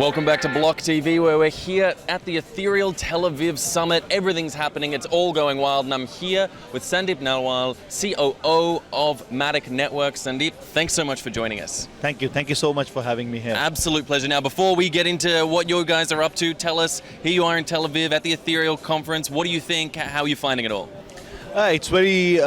Welcome back to BLOCKTV, where we're here at the Ethereal Tel Aviv Summit. Everything's happening, it's all going wild, and I'm here with Sandeep Nalwal, COO of Matic Network. Sandeep, thanks so much for joining us. Thank you so much for having me here. Absolute pleasure. Now, before we get into what you guys are up to, tell us, here you are in Tel Aviv at the Ethereal conference. What do you think? How are you finding it all? It's very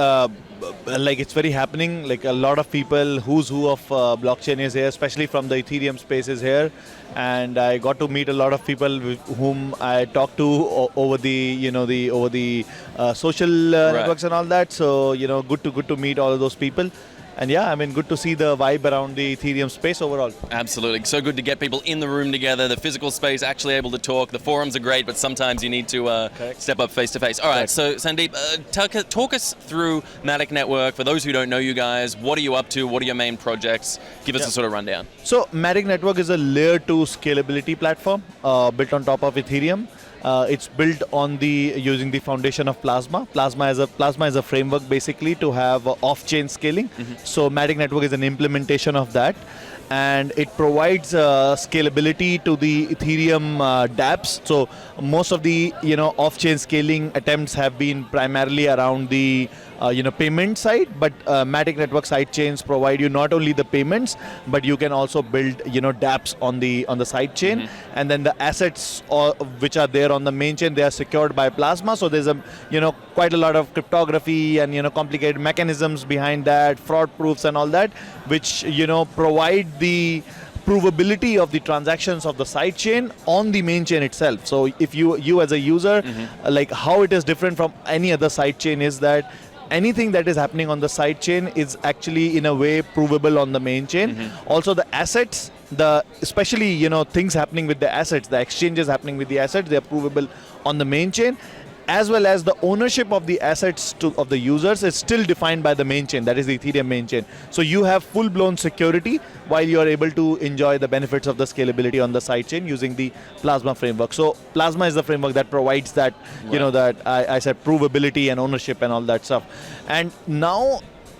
it's very happening. Like, a lot of people, who's who of blockchain is here, especially from the Ethereum space is here, and I got to meet a lot of people with whom I talked to over the social networks and all that. So good to meet all of those people. And yeah, I mean, good to see the vibe around the Ethereum space overall. Absolutely. So good to get people in the room together, the physical space, actually able to talk. The forums are great, but sometimes you need to step up face to face. All right, so Sandeep, talk us through Matic Network. For those who don't know you guys, what are you up to? What are your main projects? Give us a sort of rundown. So Matic Network is a layer 2 scalability platform built on top of Ethereum. It's built on using the foundation of Plasma. Plasma is a framework basically to have off-chain scaling. So Matic Network is an implementation of that, and it provides scalability to the Ethereum dApps. So most of the off-chain scaling attempts have been primarily around the payment side, but Matic Network sidechains provide you not only the payments, but you can also build dApps on the sidechain, and then the assets which are there on the main chain, they are secured by Plasma. So there's quite a lot of cryptography and complicated mechanisms behind that, fraud proofs and all that, which provide the provability of the transactions of the sidechain on the main chain itself. So if you as a user, like, how it is different from any other sidechain is that anything that is happening on the sidechain is actually in a way provable on the main chain. Also the assets, especially things happening with the assets, the exchanges happening with the assets, they are provable on the main chain, as well as the ownership of the assets of the users is still defined by the main chain, that is the Ethereum main chain. So you have full-blown security while you are able to enjoy the benefits of the scalability on the sidechain using the Plasma framework. So Plasma is the framework that provides that, that I said provability and ownership and all that stuff. And now,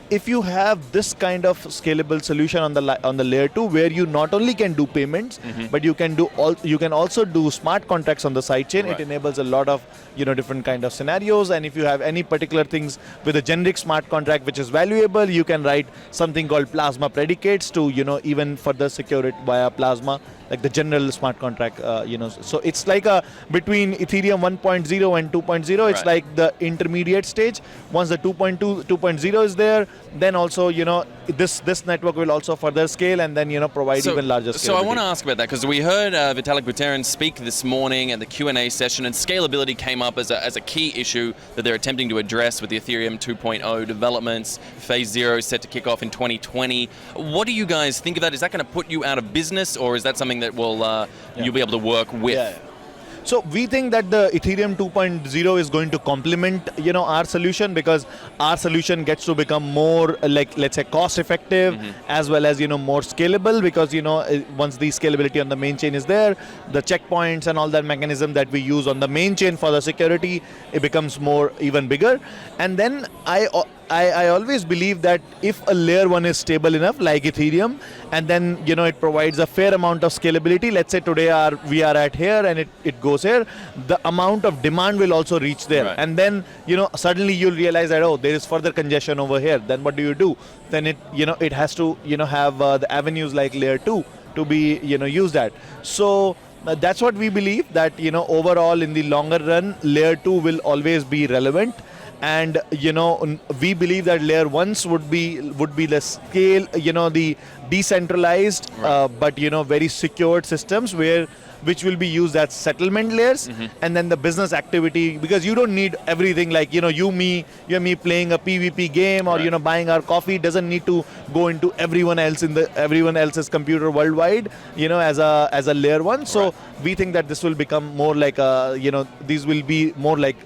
if you have this kind of scalable solution on the layer 2, where you not only can do payments, but you can also do smart contracts on the sidechain. It enables a lot of different kind of scenarios. And if you have any particular things with a generic smart contract which is valuable, you can write something called Plasma predicates to even further secure it via Plasma, like the general smart contract. So it's like between Ethereum 1.0 and 2.0. It's like the intermediate stage. Once the 2.0 is there, then also this network will also further scale and then provide even larger scale. So I want to ask about that, because we heard Vitalik Buterin speak this morning at the Q&A session, and scalability came up as a key issue that they're attempting to address with the Ethereum 2.0 developments. Phase 0 is set to kick off in 2020. What do you guys think of that? Is that going to put you out of business, or is that something that will you'll be able to work with? So we think that the Ethereum 2.0 is going to complement our solution, because our solution gets to become more, like, let's say, cost effective, as well as more scalable, because once the scalability on the main chain is there, the checkpoints and all that mechanism that we use on the main chain for the security, it becomes even bigger. And then I always believe that if a layer 1 is stable enough, like Ethereum, and then it provides a fair amount of scalability. Let's say today we are at here and it goes here, the amount of demand will also reach there. And then suddenly you'll realize that, oh, there is further congestion over here. Then what do? Then it has to have the avenues like layer 2 to be used at. So that's what we believe, that overall in the longer run, layer 2 will always be relevant. And we believe that layer 1s would be the scale, the decentralized, but very secured systems which will be used as settlement layers, and then the business activity, because you don't need everything like you and me playing a PvP game, or buying our coffee doesn't need to go into everyone else's computer worldwide, as a layer 1. So we think that this will become more like these will be more like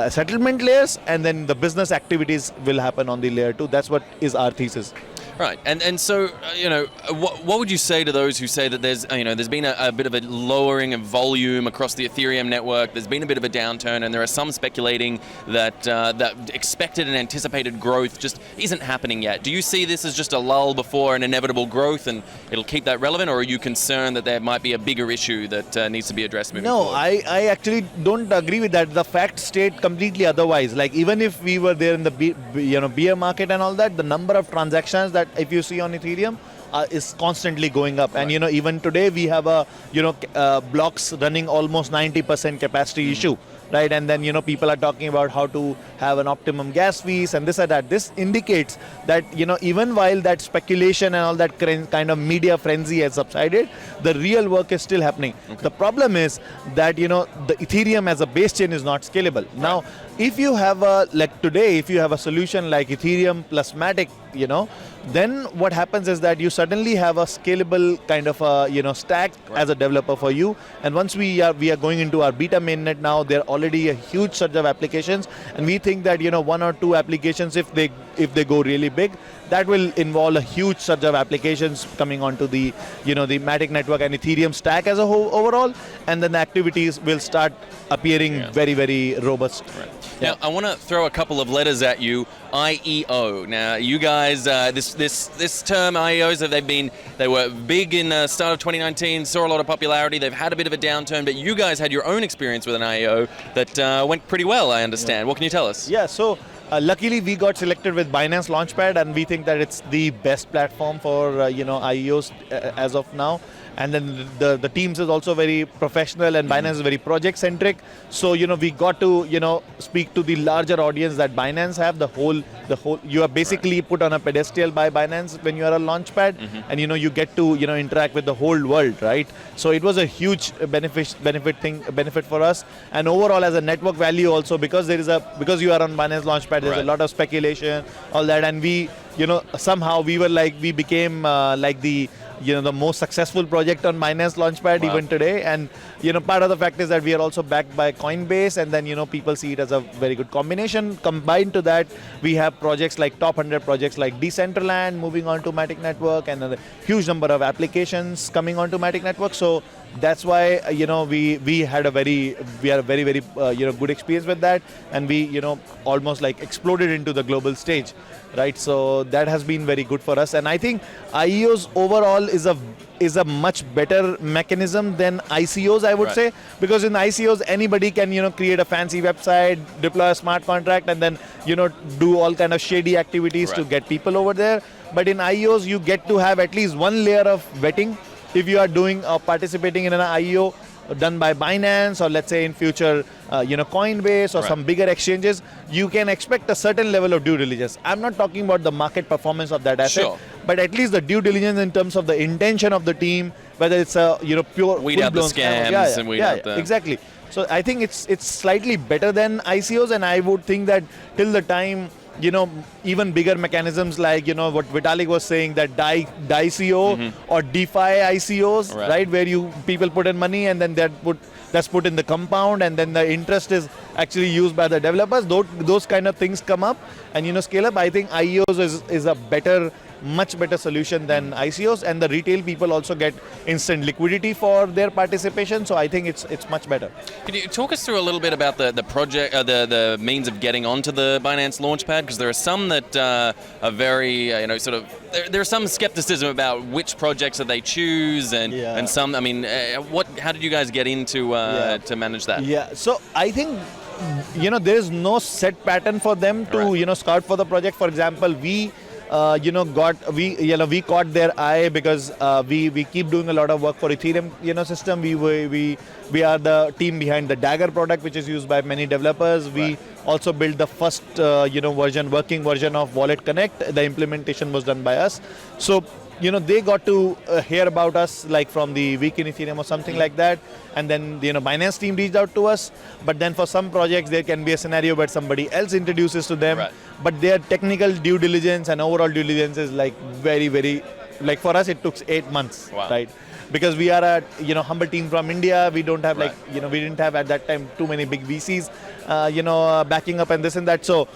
settlement layers, and then the business activities will happen on the layer 2. That's what is our thesis. Right, and so what would you say to those who say that there's been a bit of a lowering of volume across the Ethereum network? There's been a bit of a downturn, and there are some speculating that that expected and anticipated growth just isn't happening yet. Do you see this as just a lull before an inevitable growth, and it'll keep that relevant, or are you concerned that there might be a bigger issue that needs to be addressed moving forward? No, I actually don't agree with that. The facts state completely otherwise. Like even if we were there in the bear market and all that, the number of transactions that if you see on Ethereum is constantly going up. Right. And even today we have blocks running almost 90% capacity issue. Right, and then people are talking about how to have an optimum gas fees and this or that. This indicates that even while that speculation and all that kind of media frenzy has subsided, the real work is still happening. Okay. The problem is that the Ethereum as a base chain is not scalable. Right. Now, if you have if you have a solution like Ethereum plus Matic, then what happens is that you suddenly have a scalable kind of a stack as a developer for you. And once we are going into our beta mainnet now, there are already a huge surge of applications, and we think that one or two applications, if they go really big, that will involve a huge surge of applications coming onto the the Matic network and Ethereum stack as a whole overall, and then the activities will start appearing very, very robust. Right. Now, I want to throw a couple of letters at you. IEO. Now, you guys, this term IEOs, they were big in the start of 2019, saw a lot of popularity. They've had a bit of a downturn, but you guys had your own experience with an IEO that went pretty well, I understand. What can you tell us? Yeah, so luckily we got selected with Binance Launchpad, and we think that it's the best platform for IEOs as of now. And then the teams is also very professional, and Binance is very project centric. So we got to speak to the larger audience that Binance have. The whole you are basically put on a pedestal by Binance when you are a launchpad, and you get to interact with the whole world, right? So it was a huge benefit for us, and overall as a network value also, because because you are on Binance Launchpad, there's a lot of speculation, all that, and we somehow we became like the most successful project on Binance Launchpad even today. And part of the fact is that we are also backed by Coinbase, and then people see it as a very good combination. Combined to that, we have projects like top 100 projects like Decentraland moving on to Matic Network, and a huge number of applications coming onto Matic Network. So that's why we had a very good experience with that, and we almost like exploded into the global stage, right? So that has been very good for us, and I think IEOs overall is a much better mechanism than ICOs, I would say, because in ICOs anybody can create a fancy website, deploy a smart contract, and then do all kind of shady activities to get people over there. But in IEOs you get to have at least one layer of vetting. If you are doing or participating in an IEO done by Binance, or let's say in future, Coinbase or some bigger exchanges, you can expect a certain level of due diligence. I'm not talking about the market performance of that asset, but at least the due diligence in terms of the intention of the team, whether it's a pure weed out the scams and weed out the exactly. So I think it's slightly better than ICOs, and I would think that till the time even bigger mechanisms like what Vitalik was saying, that DICO or DeFi ICOs, right, where people put in money and then that's put in the compound, and then the interest is actually used by the developers. Those kind of things come up and scale up. I think IEOs is a much better solution than ICOs, and the retail people also get instant liquidity for their participation. So I think it's much better. Can you talk us through a little bit about the project, the means of getting onto the Binance Launchpad? Because there are some that are very, there's some skepticism about which projects that they choose, and some. I mean, how did you guys get into to manage that? Yeah, so I think there is no set pattern for them to scout for the project. For example, we caught their eye because we keep doing a lot of work for Ethereum system. We are the team behind the Dagger product, which is used by many developers. We also built the first working version of Wallet Connect. The implementation was done by us. So they got to hear about us like from the Week in Ethereum or something like that, and then Binance team reached out to us. But then for some projects there can be a scenario where somebody else introduces to them, but their technical due diligence and overall due diligence is like very, very, like for us it took 8 months, right? Because we are a humble team from India. We don't have we didn't have at that time too many big VCs backing up and this and that. So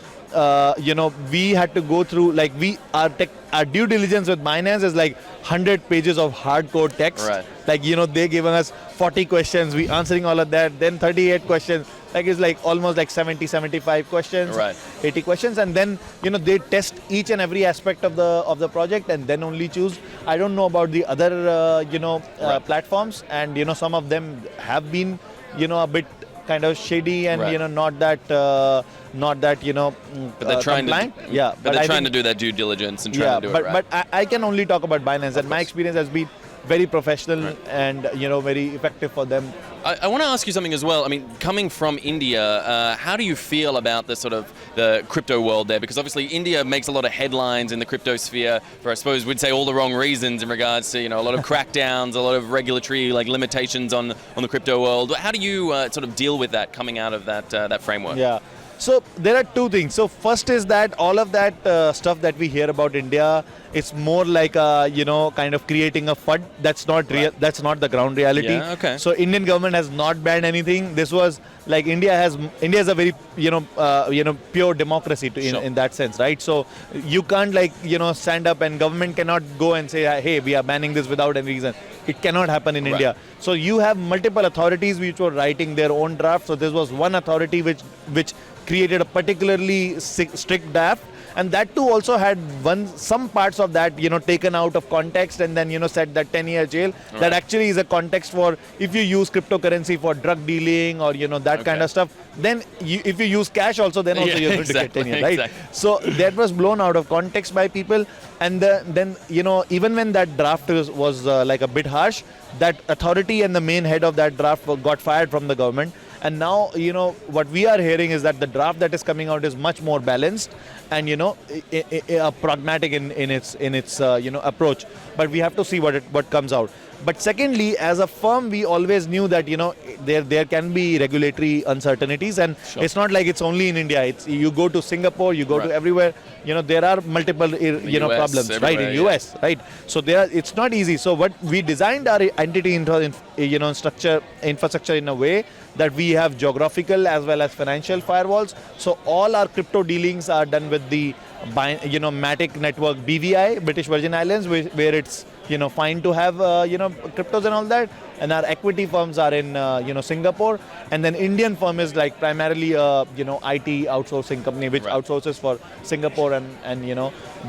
we had to go through, like, our due diligence with Binance is like 100 pages of hardcore text. Right. Like, they giving us 40 questions, we answering all of that, then 38 questions. Like, it's like almost like 70, 75 questions, Right. 80 questions, and then they test each and every aspect of the project and then only choose. I don't know about the other Right. platforms, and some of them have been a bit kind of shady and Right. not that But they're trying compliant. to, Yeah, but they're I trying think- to do that due diligence and trying yeah, to do but it right. I can only talk about Binance, and my course. experience has been very professional Right. and very effective for them. I want to ask you something as well. I mean, coming from India, how do you feel about the crypto world there? Because obviously India makes a lot of headlines in the crypto sphere for, I suppose, we'd say all the wrong reasons in regards to a lot of crackdowns, a lot of regulatory limitations on the crypto world. How do you sort of deal with that coming out of that framework? Yeah. So there are two things. So first is that all of that stuff that we hear about India, it's more like kind of creating a FUD. That's not real. Right. That's not the ground reality. Yeah, okay. So Indian government has not banned anything. This was like India is a very pure democracy Sure. in that sense, right? So you can't stand up, and government cannot go and say, hey, we are banning this without any reason. It cannot happen in Right. India. So you have multiple authorities which were writing their own draft. So this was one authority which created a particularly strict draft, and that too also had some parts of that taken out of context, and then said that 10-year jail. Right. That actually is a context for if you use cryptocurrency for drug dealing or that kind Okay. of stuff. Then if you use cash also, then also Yeah, you're going exactly, to get 10 years, right? exactly. So that was blown out of context by people, and then even when that draft was like a bit harsh, that authority and the main head of that draft got fired from the government. And now, what we are hearing is that the draft that is coming out is much more balanced and, pragmatic in its approach. But we have to see what comes out. But secondly, as a firm, we always knew that, there can be regulatory uncertainties, and Sure. it's not like it's only in India. It's you go to Singapore, you go Right. to everywhere. There are multiple US, problems, right? In everywhere, US, right? So it's not easy. So what we designed our entity infrastructure in a way that we have geographical as well as financial firewalls. So all our crypto dealings are done with the Matic network BVI, British Virgin Islands, where it's fine to have cryptos and all that. And our equity firms are in Singapore, and then Indian firm is like primarily IT outsourcing company which Right. outsources for Singapore and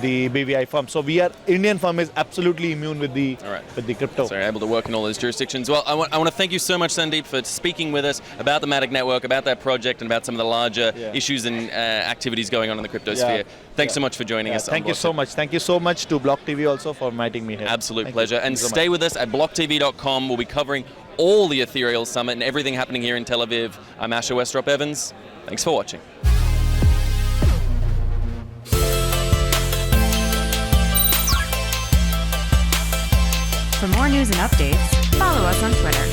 the BVI firm. So Indian firm is absolutely immune with the All right. with the crypto. So you're able to work in all those jurisdictions. Well, I want to thank you so much, Sandeep, for speaking with us about the Matic network, about that project, and about some of the larger Yeah. issues and activities going on in the crypto Yeah. sphere. Thanks Yeah. so much for joining us. on Thank you Block so TV. much. Thank you so much to BLOCKTV also for inviting me here. Absolute Thank pleasure. you. And Thank you so stay much. with us at blocktv.com. We'll be covering all the Ethereal Summit and everything happening here in Tel Aviv. I'm Asher Westrop Evans. Thanks for watching. For more news and updates, follow us on Twitter.